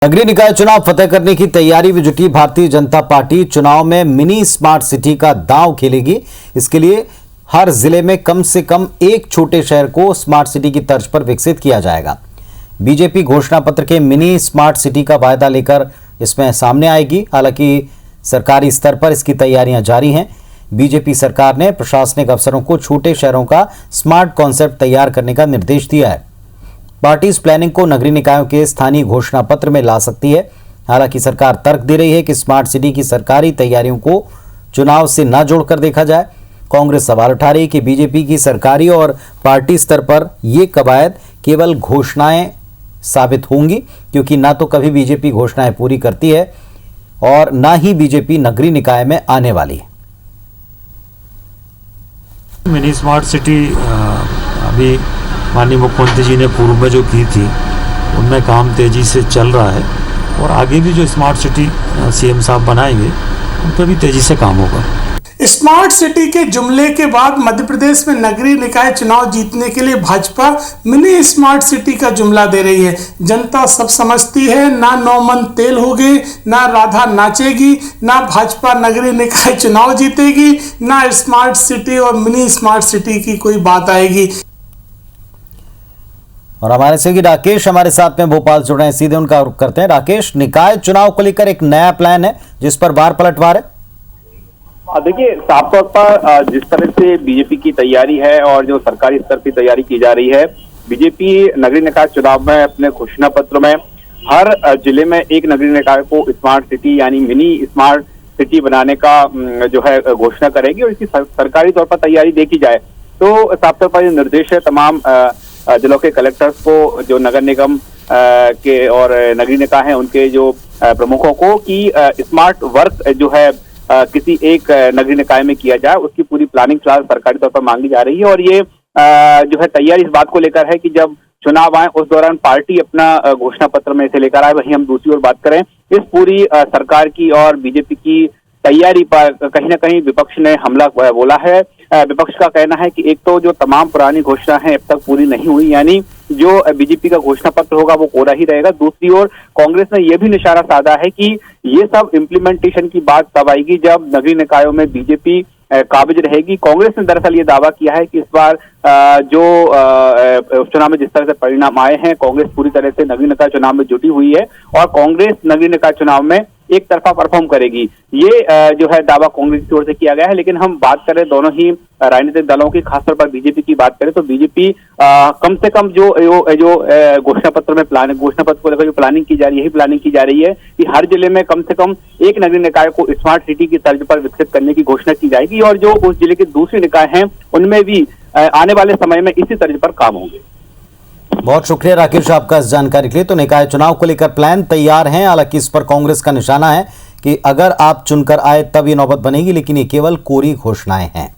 नगरीय निकाय चुनाव फतेह करने की तैयारी में जुटी भारतीय जनता पार्टी चुनाव में मिनी स्मार्ट सिटी का दांव खेलेगी। इसके लिए हर जिले में कम से कम एक छोटे शहर को स्मार्ट सिटी की तर्ज पर विकसित किया जाएगा। बीजेपी घोषणा पत्र के मिनी स्मार्ट सिटी का वायदा लेकर इसमें सामने आएगी। हालांकि सरकारी स्तर पर इसकी तैयारियां जारी हैं। बीजेपी सरकार ने प्रशासनिक अफसरों को छोटे शहरों का स्मार्ट कॉन्सेप्ट तैयार करने का निर्देश दिया है। पार्टी इस प्लानिंग को नगरीय निकायों के स्थानीय घोषणा पत्र में ला सकती है। हालांकि सरकार तर्क दे रही है कि स्मार्ट सिटी की सरकारी तैयारियों को चुनाव से न जोड़कर देखा जाए। कांग्रेस सवाल उठा रही है कि बीजेपी की सरकारी और पार्टी स्तर पर ये कवायद केवल घोषणाएं साबित होंगी, क्योंकि ना तो कभी बीजेपी घोषणाएं पूरी करती है और ना ही बीजेपी नगरीय निकाय में आने वाली है। मिनी स्मार्ट सिटी अभी माननीय मुख्यमंत्री जी ने पूर्व में जो की थी उनमें काम तेजी से चल रहा है और आगे भी जो स्मार्ट सिटी सीएम साहब बनाएंगे उन पर भी तेजी से काम होगा। स्मार्ट सिटी के जुमले के बाद मध्य प्रदेश में नगरीय निकाय चुनाव जीतने के लिए भाजपा मिनी स्मार्ट सिटी का जुमला दे रही है। जनता सब समझती है, ना 9 मन तेल होगी, ना राधा नाचेगी, ना भाजपा नगरीय निकाय चुनाव जीतेगी, ना स्मार्ट सिटी और मिनी स्मार्ट सिटी की कोई बात आएगी। और हमारे सहयोगी राकेश हमारे साथ में भोपाल जुड़ रहे हैं, सीधे उनका रुख करते हैं। राकेश, निकाय चुनाव को लेकर एक नया प्लान है जिस पर बार पलटवार है। देखिए, साफ तौर पर जिस तरह से बीजेपी की तैयारी है और जो सरकारी स्तर की तैयारी की जा रही है, बीजेपी नगरीय निकाय चुनाव में अपने घोषणा पत्र में हर जिले में एक नगरीय निकाय को स्मार्ट सिटी यानी मिनी स्मार्ट सिटी बनाने का जो है घोषणा करेगी और इसकी सरकारी तौर पर तैयारी देखी जाए तो साफ तौर पर निर्देश है तमाम जिलों के कलेक्टर्स को, जो नगर निगम के और नगरीय निकाय हैं उनके जो प्रमुखों को, कि स्मार्ट वर्क जो है किसी एक नगरीय निकाय में किया जाए, उसकी पूरी प्लानिंग फिलहाल सरकारी तौर पर मांगी जा रही है। और ये जो है तैयारी इस बात को लेकर है कि जब चुनाव आए उस दौरान पार्टी अपना घोषणा पत्र में इसे लेकर आए। वहीं हम दूसरी ओर बात करें इस पूरी सरकार की और बीजेपी की तैयारी पर कहीं ना कहीं विपक्ष ने हमला बोला है। विपक्ष का कहना है कि एक तो जो तमाम पुरानी घोषणा है अब तक पूरी नहीं हुई, यानी जो बीजेपी का घोषणा पत्र होगा वो कोरा ही रहेगा। दूसरी ओर कांग्रेस ने यह भी निशाना साधा है कि ये सब इम्प्लीमेंटेशन की बात तब आएगी जब नगरीय निकायों में बीजेपी काबिज रहेगी। कांग्रेस ने दरअसल ये दावा किया है कि इस बार जो उपचुनाव में जिस तरह से परिणाम आए हैं, कांग्रेस पूरी तरह से नगरीय निकाय चुनाव में जुटी हुई है और कांग्रेस नगरीय निकाय चुनाव में एक तरफा परफॉर्म करेगी। ये जो है दावा कांग्रेस की ओर से किया गया है। लेकिन हम बात करें दोनों ही राजनीतिक दलों की, खासतौर पर बीजेपी की बात करें तो बीजेपी कम से कम जो घोषणा पत्र में घोषणा पत्र को लेकर जो प्लानिंग की जा रही है, यही प्लानिंग की जा रही है कि हर जिले में कम से कम एक नगरीय निकाय को स्मार्ट सिटी की तर्ज पर विकसित करने की घोषणा की जाएगी और जो उस जिले के दूसरे निकाय हैं उनमें भी आने वाले समय में इसी तर्ज पर काम होंगे। बहुत शुक्रिया राकेश आपका इस जानकारी के लिए। तो निकाय चुनाव को लेकर प्लान तैयार हैं। हालांकि इस पर कांग्रेस का निशाना है कि अगर आप चुनकर आए तब ये नौबत बनेगी, लेकिन ये केवल कोरी घोषणाएं हैं।